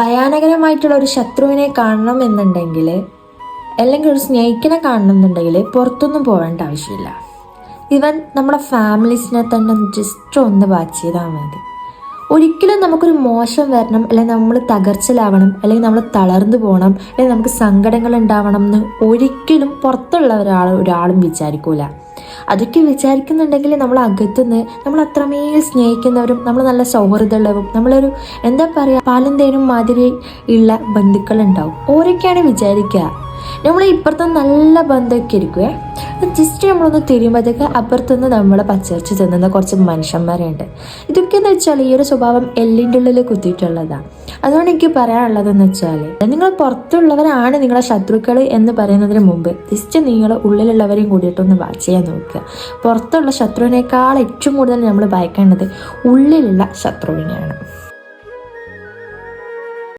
ഭയാനകരമായിട്ടുള്ള ഒരു ശത്രുവിനെ കാണണം എന്നുണ്ടെങ്കിൽ, അല്ലെങ്കിൽ ഒരു സ്നേഹിക്കനെ കാണണം എന്നുണ്ടെങ്കിൽ പുറത്തൊന്നും പോകേണ്ട ആവശ്യമില്ല. ഈവൻ നമ്മുടെ ഫാമിലീസിനെ തന്നെ ജസ്റ്റ് ഒന്ന് വാച്ച് ചെയ്താൽ മതി. ഒരിക്കലും നമുക്കൊരു മോശം വരണം, അല്ലെങ്കിൽ നമ്മൾ തകർച്ചയിലാവണം, അല്ലെങ്കിൽ നമ്മൾ തളർന്നു പോകണം, അല്ലെങ്കിൽ നമുക്ക് സങ്കടങ്ങൾ ഉണ്ടാവണം എന്ന് ഒരിക്കലും പുറത്തുള്ള ഒരാളും വിചാരിക്കൂല. അതൊക്കെ വിചാരിക്കുന്നുണ്ടെങ്കിൽ നമ്മൾ അകത്തുനിന്ന് നമ്മൾ അത്രമേൽ സ്നേഹിക്കുന്നവരും നമ്മൾ നല്ല സൗഹൃദമുള്ളവരും നമ്മളൊരു എന്താ പറയുക പാലും തേനും മാതിരി ഉള്ള ബന്ധുക്കളുണ്ടാവും. ഓരൊക്കെയാണ് വിചാരിക്കുക നമ്മൾ ഇപ്പുറത്ത് നല്ല ബന്ധമൊക്കെ ഇരിക്കുവേ, ജസ്റ്റ് നമ്മളൊന്ന് തിരിയുമ്പോഴത്തേക്ക് അപ്പുറത്തുനിന്ന് നമ്മളെ പച്ചരിച്ച് തിന്നുന്ന കുറച്ച് മനുഷ്യന്മാരുണ്ട്. ഇതൊക്കെ എന്ന് വെച്ചാൽ ഈ ഒരു സ്വഭാവം എല്ലിൻ്റെ ഉള്ളിൽ കുത്തിയിട്ടുള്ളതാണ്. അതുകൊണ്ട് എനിക്ക് പറയാനുള്ളതെന്ന് വെച്ചാൽ, നിങ്ങൾ പുറത്തുള്ളവരാണ് നിങ്ങളെ ശത്രുക്കൾ എന്ന് പറയുന്നതിന് മുമ്പ് ജസ്റ്റ് നിങ്ങൾ ഉള്ളിലുള്ളവരെയും കൂടിയിട്ടൊന്ന് വാച്ച് ചെയ്യാൻ നോക്കുക. പുറത്തുള്ള ശത്രുവിനേക്കാൾ ഏറ്റവും കൂടുതൽ നമ്മൾ ഭയക്കേണ്ടത് ഉള്ളിലുള്ള ശത്രുവിനെയാണ്.